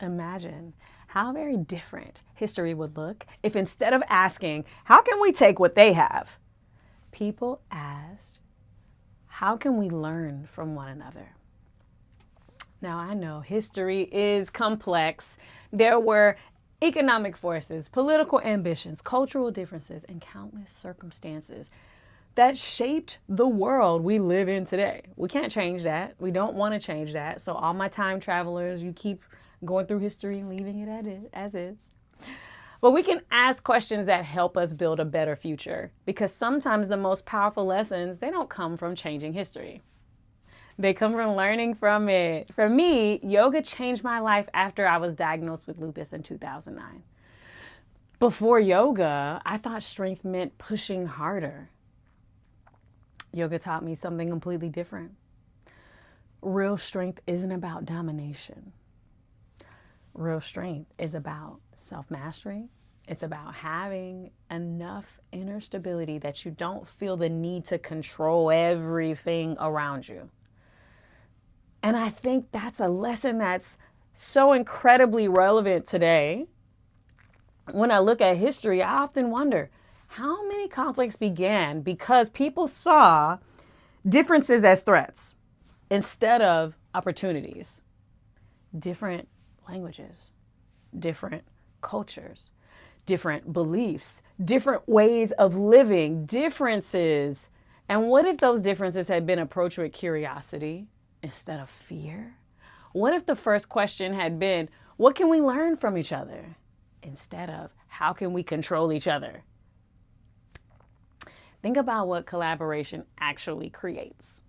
Imagine how very different history would look if instead of asking, how can we take what they have, people asked, how can we learn from one another? Now, I know history is complex. There were economic forces, political ambitions, cultural differences, and countless circumstances that shaped the world we live in today. We can't change that. We don't want to change that. So all my time travelers, you keep going through history and leaving it as is. But we can ask questions that help us build a better future, because sometimes the most powerful lessons, they don't come from changing history. They come from learning from it. For me, yoga changed my life after I was diagnosed with lupus in 2009. Before yoga, I thought strength meant pushing harder. Yoga taught me something completely different. Real strength isn't about domination. Real strength is about self-mastery. It's about having enough inner stability that you don't feel the need to control everything around you. And I think that's a lesson that's so incredibly relevant today. When I look at history, I often wonder, how many conflicts began because people saw differences as threats instead of opportunities? Different languages, different cultures, different beliefs, different ways of living, differences. And what if those differences had been approached with curiosity instead of fear? What if the first question had been, what can we learn from each other? Instead of, how can we control each other? Think about what collaboration actually creates.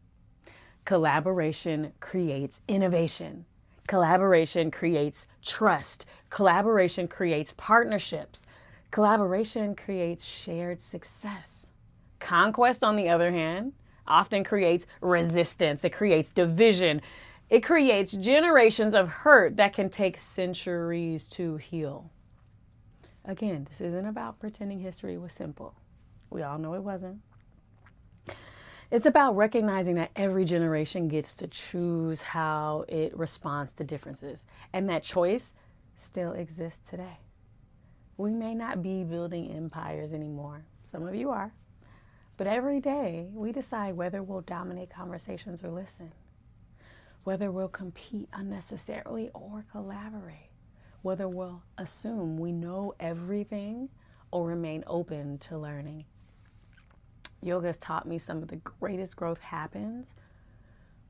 Collaboration creates innovation. Collaboration creates trust. Collaboration creates partnerships. Collaboration creates shared success. Conquest, on the other hand, often creates resistance. It creates division. It creates generations of hurt that can take centuries to heal. Again, this isn't about pretending history was simple. We all know it wasn't. It's about recognizing that every generation gets to choose how it responds to differences, and that choice still exists today. We may not be building empires anymore. Some of you are. But every day we decide whether we'll dominate conversations or listen, whether we'll compete unnecessarily or collaborate, whether we'll assume we know everything or remain open to learning. Yoga has taught me some of the greatest growth happens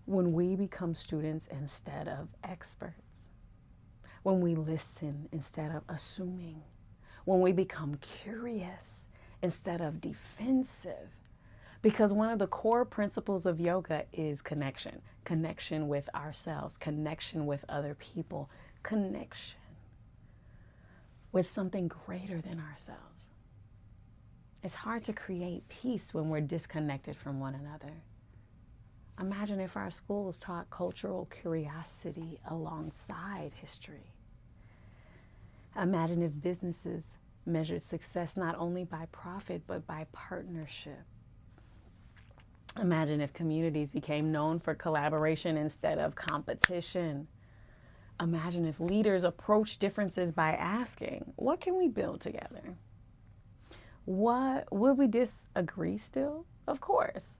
when we become students instead of experts, when we listen instead of assuming, when we become curious instead of defensive. Because one of the core principles of yoga is connection. Connection with ourselves, connection with other people, connection with something greater than ourselves. It's hard to create peace when we're disconnected from one another. Imagine if our schools taught cultural curiosity alongside history. Imagine if businesses measured success not only by profit, but by partnership. Imagine if communities became known for collaboration instead of competition. Imagine if leaders approached differences by asking, what can we build together? Would we disagree still? Of course.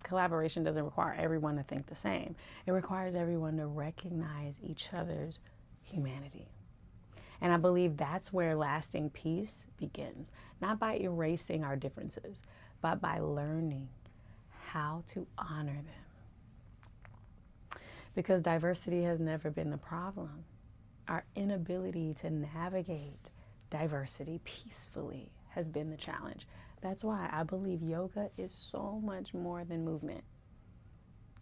Collaboration doesn't require everyone to think the same. It requires everyone to recognize each other's humanity. And I believe that's where lasting peace begins, not by erasing our differences, but by learning how to honor them. Because diversity has never been the problem. Our inability to navigate diversity peacefully has been the challenge. That's why I believe yoga is so much more than movement.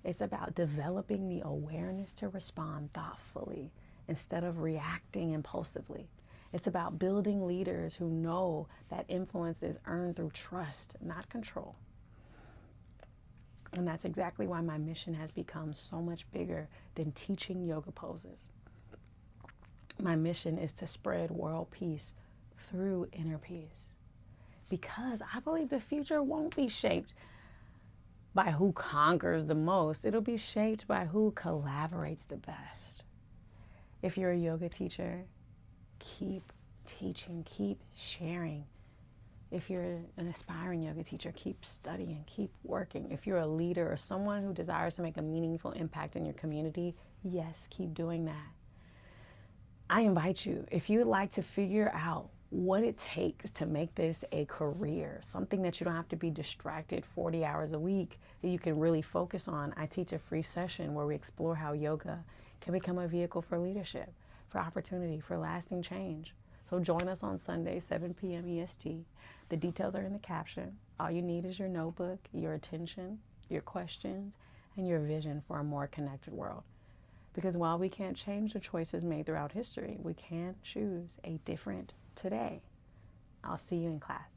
It's about developing the awareness to respond thoughtfully instead of reacting impulsively. It's about building leaders who know that influence is earned through trust, not control. And that's exactly why my mission has become so much bigger than teaching yoga poses. My mission is to spread world peace through inner peace. Because I believe the future won't be shaped by who conquers the most. It'll be shaped by who collaborates the best. If you're a yoga teacher, keep teaching, keep sharing. If you're an aspiring yoga teacher, keep studying, keep working. If you're a leader or someone who desires to make a meaningful impact in your community, yes, keep doing that. I invite you, if you would like to figure out what it takes to make this a career, something that you don't have to be distracted 40 hours a week, that you can really focus on, I teach a free session where we explore how yoga can become a vehicle for leadership, for opportunity, for lasting change. So join us on Sunday, 7 p.m. EST. The details are in the caption. All you need is your notebook, your attention, your questions, and your vision for a more connected world. Because while we can't change the choices made throughout history, we can choose a different today. I'll see you in class.